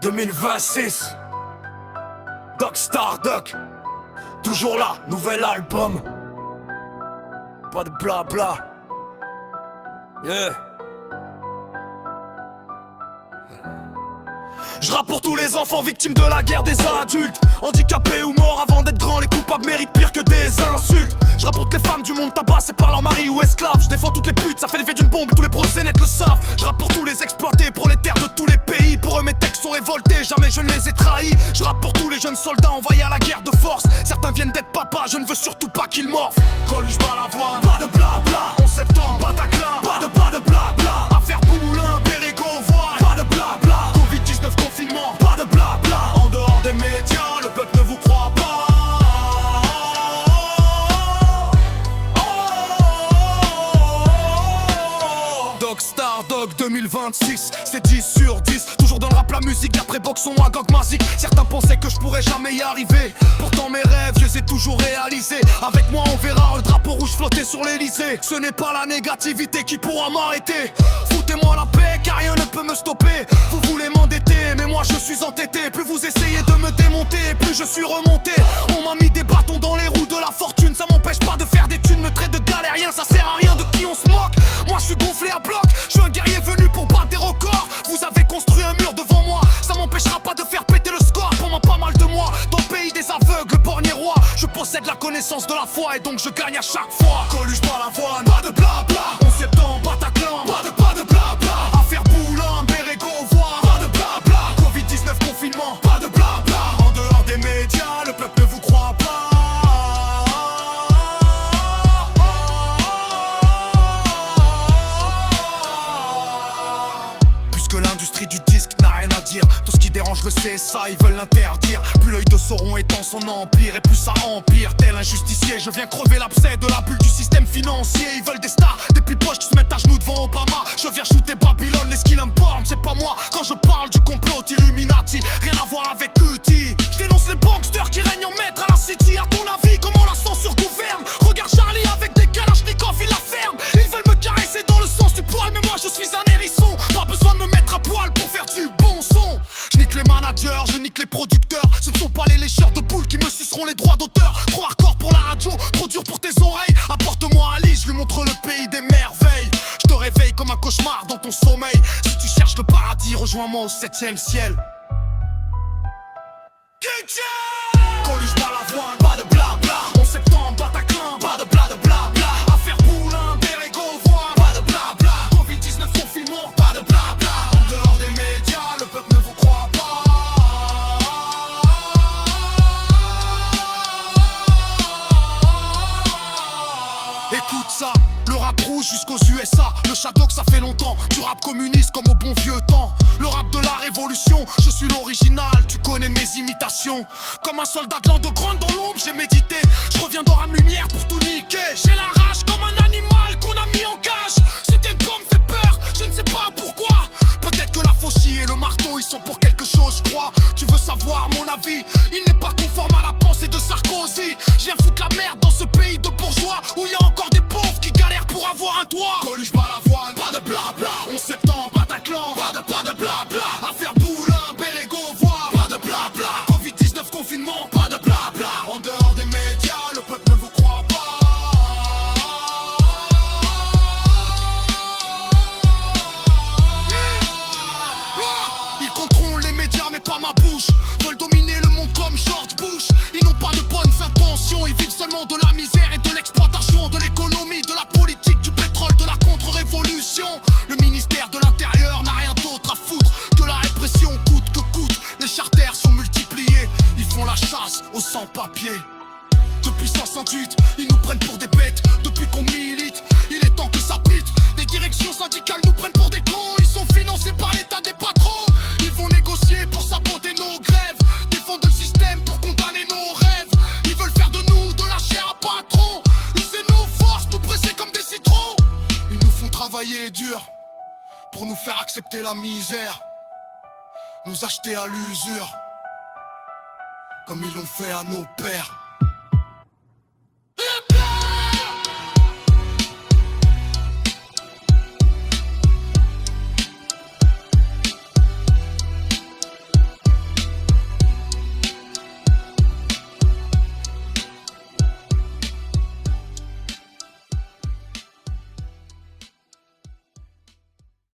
2026 Doc Star Doc, toujours là, nouvel album. Pas de blabla. Yeah. Je rappe pour tous les enfants victimes de la guerre des adultes, handicapés ou morts avant d'être grands, les coupables méritent pire que des insultes. Je rappe pour toutes les femmes du monde tabassées par leur mari ou esclaves. Je défends toutes les putes, ça fait l'effet d'une bombe, tous les proxénètes le savent. Je rappe pour tous les exploités, prolétaires de tous les pays. Pour eux mes textes sont révoltés, jamais je ne les ai trahis. Je rappe pour tous les jeunes soldats envoyés à la guerre de force. Certains viennent d'être papa, je ne veux surtout pas qu'ils morfent. Coluche Balavoine, pas de blabla. 11 septembre, Bataclan, pas de blabla. Affaire Poulain, Pérego, voile, pas de blabla. Covid-19 confinement, pas de blabla. En dehors des médias, le peuple ne vous croit pas. Star Dog 2026, c'est 10 sur 10. Toujours dans le rap, la musique, après boxon à gang magique. Certains pensaient que je pourrais jamais y arriver. Pourtant mes rêves, je les ai toujours réalisés. Avec moi on verra le drapeau rouge flotter sur l'Elysée. Ce n'est pas la négativité qui pourra m'arrêter. Foutez-moi la paix car rien ne peut me stopper. Vous voulez m'endetter mais moi je suis entêté. Plus vous essayez de me démonter, plus je suis remonté. On m'a mis des bâtons dans les roues de la fortune. Ça m'empêche pas de faire des thunes, me traite de galérien. Ça sert à rien, de qui on se moque. Moi je suis gonflé à bloc. Je suis un guerrier venu pour battre des records. Vous avez construit un mur devant moi. Ça m'empêchera pas de faire péter le score pendant pas mal de mois. Dans le pays des aveugles, borgné roi. Je possède la connaissance de la foi et donc je gagne à chaque fois. Coluche Balavoine, pas de blabla. 11 septembre, Bataclan, pas de blabla. Affaire Poulain, Pérego, voile, pas de blabla. Covid-19 confinement, pas de blabla. En dehors des médias, le peuple ne vous croit pas. L'industrie du disque n'a rien à dire. Tout ce qui dérange le CSA, ils veulent l'interdire. Plus l'œil de Sauron étend son empire et plus ça empire. Tel un justicier, je viens crever l'abcès de la bulle du système financier. Ils veulent des stars, des pipoches qui se mettent à genoux devant Obama. Je viens shooter Babylone, les skills importent, c'est pas moi. Quand je parle du complot Illuminati, rien à voir avec QT. Je dénonce les banksters qui règnent en maître à la city. À ton avis, comment la censure gouverne? Regarde Charlie avec des kalachnikovs, il la ferme. Ils veulent me caresser dans le sens du poil, mais moi je suis un hérisson. Pas besoin de me mettre à poil pour faire du bon son. Je nique les managers, je nique les producteurs. Ce ne sont pas les lécheurs de poules qui me suceront les droits d'auteur. Trop hardcore pour la radio, trop dur pour tes oreilles. Apporte-moi Alice, je lui montre le pays des merveilles. Je te réveille comme un cauchemar dans ton sommeil. Si tu cherches le paradis, rejoins-moi au 7ème ciel. Coluche Balavoine, pas de blabla. 11 septembre, Bataclan, pas de blabla. Affaire Poulain, Pérego, voile, pas de blabla. Covid-19 confinement, pas de blabla. En dehors des médias, le peuple ne vous croit pas. Écoute ça, le rap rouge jusqu'aux USA. Le Shadok ça fait longtemps, du rap communiste comme au bon vieux temps. Le rap de la révolution, je suis l'original, tu connais mes imitations. Comme un soldat de l'an de grande dans l'ombre, j'ai médité. Je reviens dans Rame Lumière pour tout niquer. J'ai la rage comme un animal qu'on a mis en cage. Cette gomme fait peur, je ne sais pas pourquoi. Peut-être que la faucille et le marteau ils sont pour quelque chose, je crois. Tu veux savoir mon avis? Il n'est pas conforme à la pensée de Sarkozy. Je viens foutre la merde dans ce pays de bourgeois où il y a encore des pauvres qui galèrent pour avoir un toit. Coluche Balavoine, pas de blabla. 11 septembre, Bataclan, pas de blabla. Affaire Poulain, Pérego, voile, pas de blabla. Covid-19 confinement, pas de blabla. En dehors des médias, le peuple ne vous croit pas. Ils contrôlent les médias mais pas ma bouche. Veulent dominer le monde comme George Bush. Ils n'ont pas de bonnes intentions. Ils vivent seulement de la misère et de l'exploitation. De l'économie, de la politique, du pétrole, de la contre-révolution. Le ministère de l'Intérieur n'a rien d'autre à foutre que la répression coûte que coûte. Les charters sont multipliés. Ils font la chasse aux sans-papiers. Depuis 68, ils nous prennent pour des bêtes. Depuis qu'on milite, il est temps que ça pite. Les directions syndicales nous prennent pour des cons. Ils sont financés par l'état des patrons. Ils vont négocier pour saboter nos grèves. Défendre le système pour condamner nos rêves. Ils veulent faire de nous de la chair à patron. User nos forces, nous presser comme des citrons. Ils nous font travailler dur pour nous faire accepter la misère. Nous acheter à l'usure comme ils l'ont fait à nos pères.